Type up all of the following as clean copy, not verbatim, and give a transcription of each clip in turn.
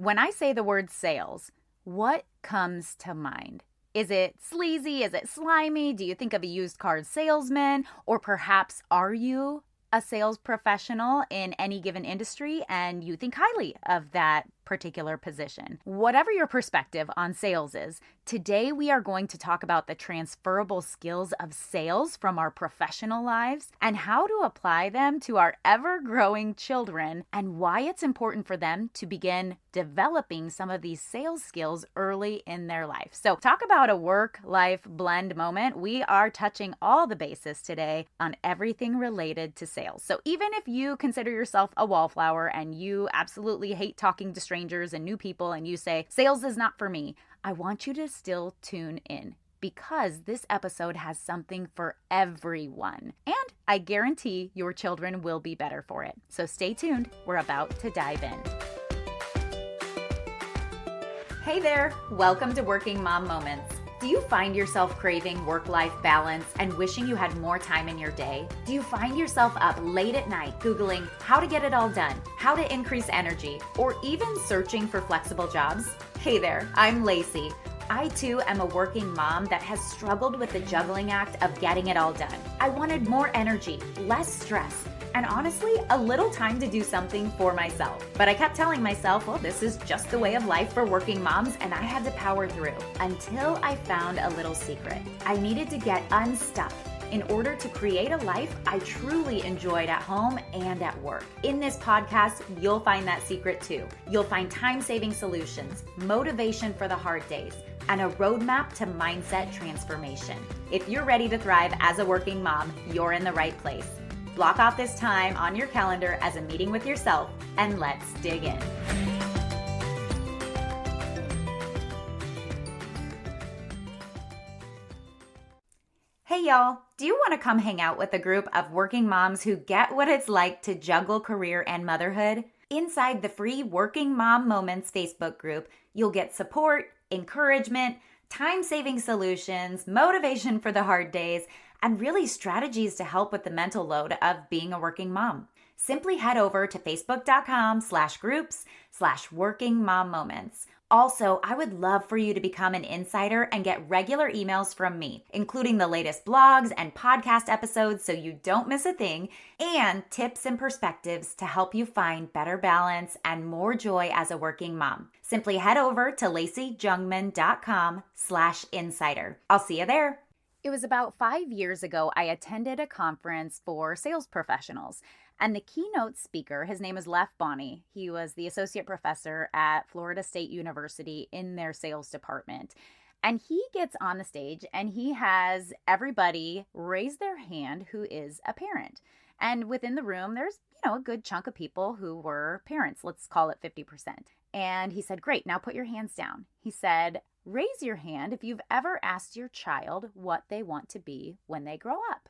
When I say the word sales, what comes to mind? Is it sleazy? Is it slimy? Do you think of a used car salesman? Or perhaps are you a sales professional in any given industry and you think highly of that particular position? Whatever your perspective on sales is, today we are going to talk about the transferable skills of sales from our professional lives and how to apply them to our ever-growing children and why it's important for them to begin developing some of these sales skills early in their life. So talk about a work-life blend moment. We are touching all the bases today on everything related to sales. So even if you consider yourself a wallflower and you absolutely hate talking to strangers and new people and you say, sales is not for me, I want you to still tune in because this episode has something for everyone. And I guarantee your children will be better for it. So stay tuned. We're about to dive in. Hey there, welcome to Working Mom Moments. Do you find yourself craving work-life balance and wishing you had more time in your day? Do you find yourself up late at night Googling how to get it all done, how to increase energy, or even searching for flexible jobs? Hey there, I'm Lacey. I too am a working mom that has struggled with the juggling act of getting it all done. I wanted more energy, less stress, and honestly, a little time to do something for myself. But I kept telling myself, well, this is just the way of life for working moms, and I had to power through until I found a little secret. I needed to get unstuck in order to create a life I truly enjoyed at home and at work. In this podcast, you'll find that secret too. You'll find time-saving solutions, motivation for the hard days, and a roadmap to mindset transformation. If you're ready to thrive as a working mom, you're in the right place. Block off this time on your calendar as a meeting with yourself, and let's dig in. Hey y'all, do you want to come hang out with a group of working moms who get what it's like to juggle career and motherhood? Inside the free Working Mom Moments Facebook group, you'll get support, encouragement, time-saving solutions, motivation for the hard days, and really strategies to help with the mental load of being a working mom. Simply head over to facebook.com/groups/workingmommoments. Also, I would love for you to become an insider and get regular emails from me, including the latest blogs and podcast episodes so you don't miss a thing, and tips and perspectives to help you find better balance and more joy as a working mom. Simply head over to laceyjungman.com/insider. I'll see you there. It was about 5 years ago I attended a conference for sales professionals, and the keynote speaker, his name is Leff Bonney. He was the associate professor at Florida State University in their sales department. And he gets on the stage and he has everybody raise their hand who is a parent. And within the room, there's, a good chunk of people who were parents. Let's call it 50%. And he said, great, now put your hands down. He said, raise your hand if you've ever asked your child what they want to be when they grow up.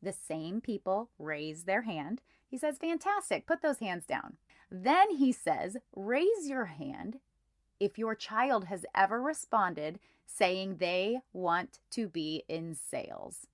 The same people raise their hand. He says, fantastic, put those hands down. Then he says, raise your hand if your child has ever responded saying they want to be in sales.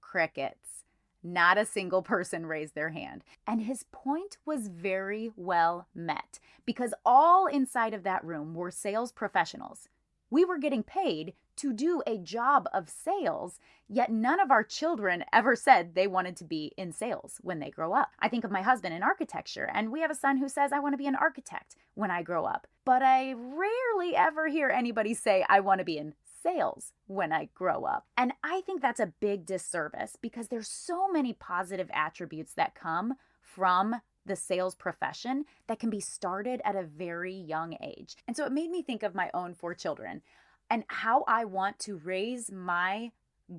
Crickets. Not a single person raised their hand. And his point was very well met because all inside of that room were sales professionals. We were getting paid to do a job of sales, yet none of our children ever said they wanted to be in sales when they grow up. I think of my husband in architecture, and we have a son who says, I want to be an architect when I grow up. But I rarely ever hear anybody say, I want to be in sales when I grow up. And I think that's a big disservice because there's so many positive attributes that come from the sales profession that can be started at a very young age. And so it made me think of my own 4 children and how I want to raise my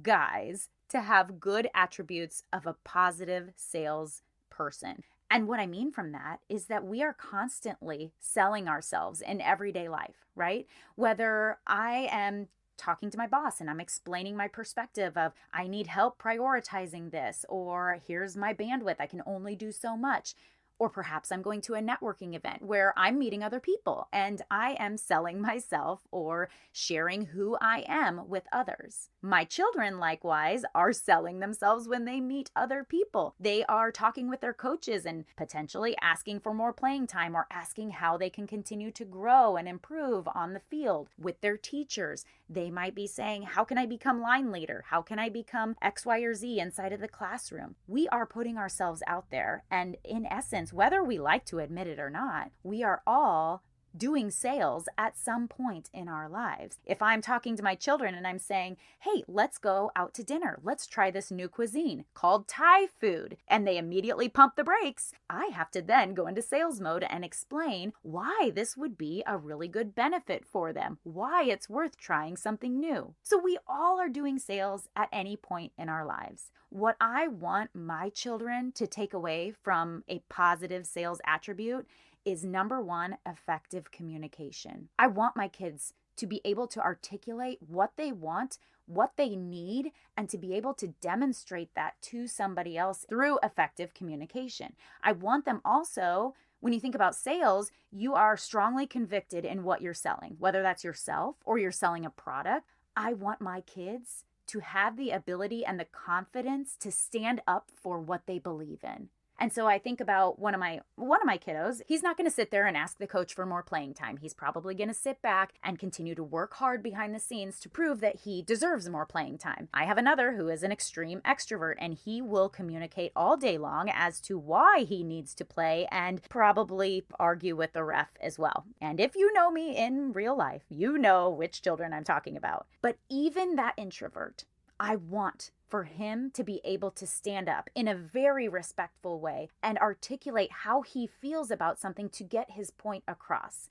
guys to have good attributes of a positive sales person. And what I mean from that is that we are constantly selling ourselves in everyday life, right? Whether I am talking to my boss and I'm explaining my perspective of I need help prioritizing this, or here's my bandwidth, I can only do so much. Or perhaps I'm going to a networking event where I'm meeting other people and I am selling myself or sharing who I am with others. My children, likewise, are selling themselves when they meet other people. They are talking with their coaches and potentially asking for more playing time or asking how they can continue to grow and improve on the field. With their teachers, they might be saying, how can I become line leader? How can I become X, Y, or Z inside of the classroom? We are putting ourselves out there, and in essence, whether we like to admit it or not, we are all doing sales at some point in our lives. If I'm talking to my children and I'm saying, hey, let's go out to dinner. Let's try this new cuisine called Thai food. And they immediately pump the brakes. I have to then go into sales mode and explain why this would be a really good benefit for them, why it's worth trying something new. So we all are doing sales at any point in our lives. What I want my children to take away from a positive sales attribute is number one, effective communication. I want my kids to be able to articulate what they want, what they need, and to be able to demonstrate that to somebody else through effective communication. I want them also, when you think about sales, you are strongly convicted in what you're selling, whether that's yourself or you're selling a product. I want my kids to have the ability and the confidence to stand up for what they believe in. And so I think about one of my kiddos. He's not going to sit there and ask the coach for more playing time. He's probably going to sit back and continue to work hard behind the scenes to prove that he deserves more playing time. I have another who is an extreme extrovert, and he will communicate all day long as to why he needs to play and probably argue with the ref as well. And if you know me in real life, you know which children I'm talking about. But even that introvert, I want for him to be able to stand up in a very respectful way and articulate how he feels about something to get his point across,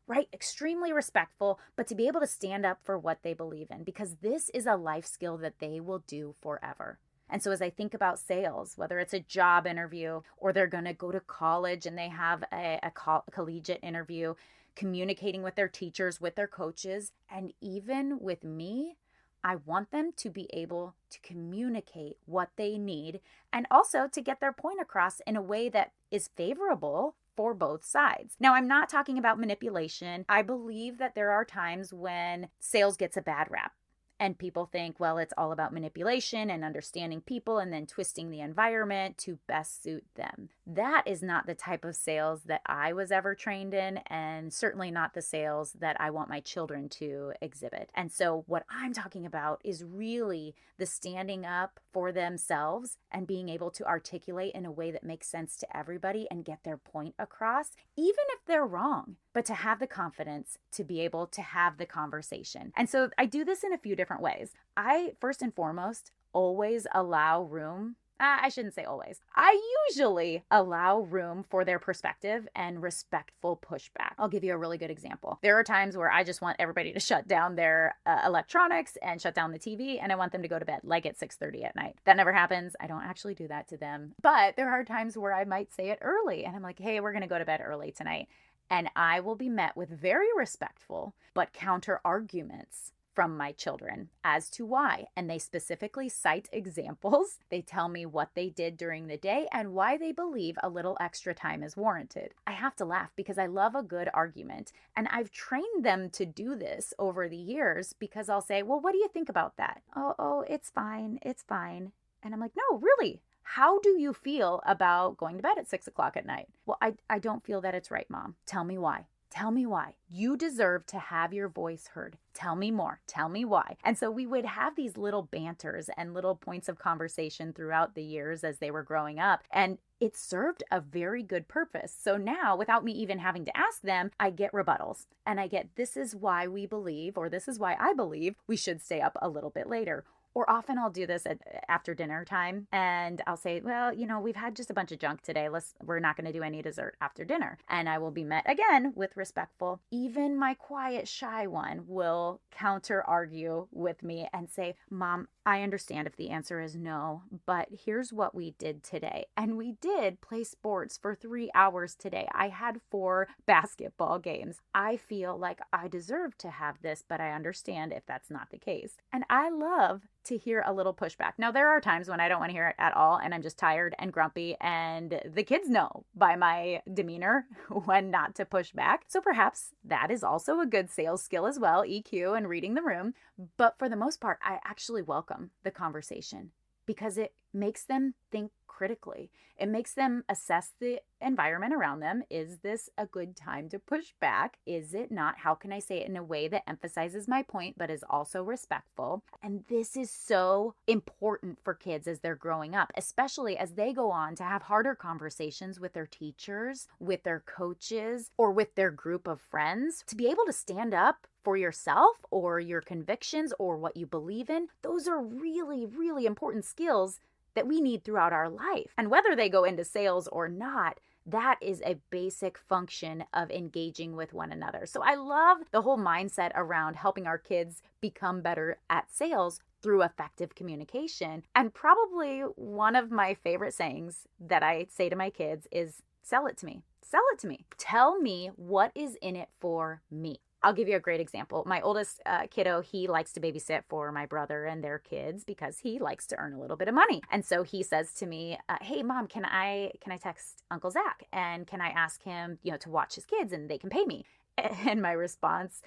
right? Extremely respectful, but to be able to stand up for what they believe in, because this is a life skill that they will do forever. And so as I think about sales, whether it's a job interview or they're going to go to college and they have a collegiate interview, communicating with their teachers, with their coaches, and even with me, I want them to be able to communicate what they need and also to get their point across in a way that is favorable for both sides. Now, I'm not talking about manipulation. I believe that there are times when sales gets a bad rap. And people think, well, it's all about manipulation and understanding people and then twisting the environment to best suit them. That is not the type of sales that I was ever trained in, and certainly not the sales that I want my children to exhibit. And so what I'm talking about is really the standing up for themselves and being able to articulate in a way that makes sense to everybody and get their point across, even if they're wrong, but to have the confidence to be able to have the conversation. And so I do this in a few different ways. I, first and foremost, always allow room. I shouldn't say always. I usually allow room for their perspective and respectful pushback. I'll give you a really good example. There are times where I just want everybody to shut down their electronics and shut down the TV, and I want them to go to bed, like at 6:30 at night. That never happens. I don't actually do that to them. But there are times where I might say it early, and I'm like, hey, we're going to go to bed early tonight. And I will be met with very respectful but counter arguments from my children as to why. And they specifically cite examples. They tell me what they did during the day and why they believe a little extra time is warranted. I have to laugh because I love a good argument. And I've trained them to do this over the years because I'll say, well, what do you think about that? Oh, it's fine. It's fine. And I'm like, no, really? How do you feel about going to bed at 6 o'clock at night? Well, I don't feel that it's right, Mom. Tell me why. Tell me why. You deserve to have your voice heard. Tell me more. Tell me why. And so we would have these little banters and little points of conversation throughout the years as they were growing up. And it served a very good purpose. So now, without me even having to ask them, I get rebuttals. And I get, this is why we believe, or this is why I believe we should stay up a little bit later. Or often I'll do this after dinner time and I'll say, well, we've had just a bunch of junk today. We're not going to do any dessert after dinner. And I will be met again with respectful. Even my quiet, shy one will counter argue with me and say, Mom, I understand if the answer is no, but here's what we did today. And we did play sports for 3 hours today. I had 4 basketball games. I feel like I deserve to have this, but I understand if that's not the case. And I love to hear a little pushback. Now, there are times when I don't want to hear it at all, and I'm just tired and grumpy, and the kids know by my demeanor when not to push back. So perhaps that is also a good sales skill as well, EQ and reading the room. But for the most part, I actually welcome the conversation because it makes them think critically. It makes them assess the environment around them. Is this a good time to push back? Is it not? How can I say it in a way that emphasizes my point but is also respectful? And this is so important for kids as they're growing up, especially as they go on to have harder conversations with their teachers, with their coaches, or with their group of friends. To be able to stand up for yourself or your convictions or what you believe in, those are really, really important skills that we need throughout our life. And whether they go into sales or not, that is a basic function of engaging with one another. So I love the whole mindset around helping our kids become better at sales through effective communication. And probably one of my favorite sayings that I say to my kids is, sell it to me. Sell it to me. Tell me what is in it for me. I'll give you a great example. My oldest kiddo, he likes to babysit for my brother and their kids because he likes to earn a little bit of money. And so he says to me, hey, Mom, can I text Uncle Zach? And can I ask him, to watch his kids and they can pay me? And my response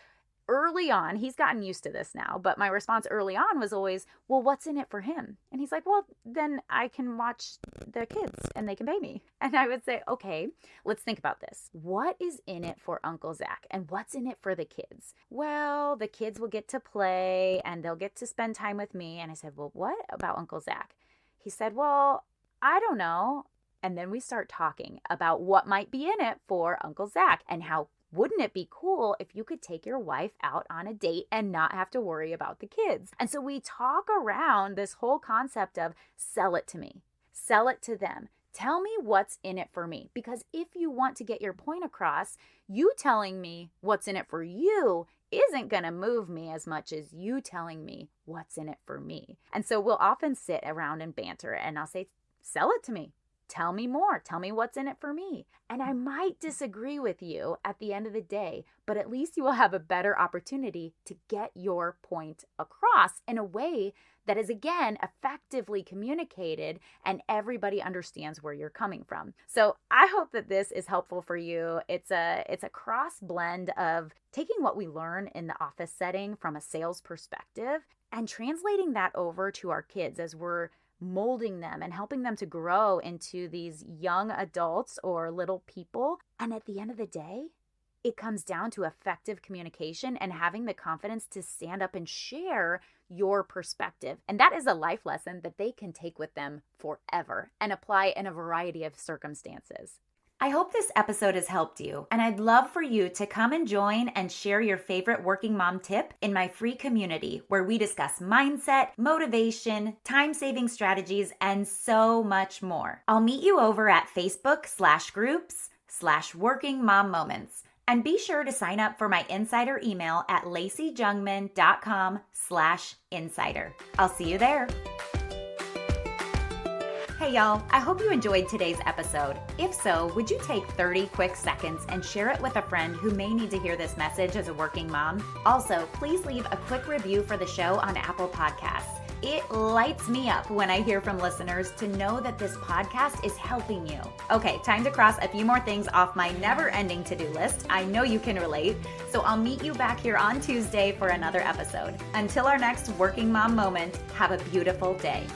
early on, he's gotten used to this now, but my response early on was always, well, what's in it for him? And he's like, well, then I can watch the kids and they can pay me. And I would say, okay, let's think about this. What is in it for Uncle Zach and what's in it for the kids? Well, the kids will get to play and they'll get to spend time with me. And I said, well, what about Uncle Zach? He said, well, I don't know. And then we start talking about what might be in it for Uncle Zach and how wouldn't it be cool if you could take your wife out on a date and not have to worry about the kids? And so we talk around this whole concept of sell it to me, sell it to them. Tell me what's in it for me. Because if you want to get your point across, you telling me what's in it for you isn't going to move me as much as you telling me what's in it for me. And so we'll often sit around and banter and I'll say, sell it to me. Tell me more. Tell me what's in it for me. And I might disagree with you at the end of the day, but at least you will have a better opportunity to get your point across in a way that is, again, effectively communicated and everybody understands where you're coming from. So I hope that this is helpful for you. It's a cross blend of taking what we learn in the office setting from a sales perspective and translating that over to our kids as we're molding them and helping them to grow into these young adults or little people. And at the end of the day, it comes down to effective communication and having the confidence to stand up and share your perspective. And that is a life lesson that they can take with them forever and apply in a variety of circumstances. I hope this episode has helped you, and I'd love for you to come and join and share your favorite working mom tip in my free community where we discuss mindset, motivation, time-saving strategies, and so much more. I'll meet you over at Facebook/groups/working mom moments. And be sure to sign up for my insider email at laceyjungman.com/insider. I'll see you there. Hey y'all, I hope you enjoyed today's episode. If so, would you take 30 quick seconds and share it with a friend who may need to hear this message as a working mom? Also, please leave a quick review for the show on Apple Podcasts. It lights me up when I hear from listeners to know that this podcast is helping you. Okay, time to cross a few more things off my never-ending to-do list. I know you can relate. So I'll meet you back here on Tuesday for another episode. Until our next Working Mom Moment, have a beautiful day.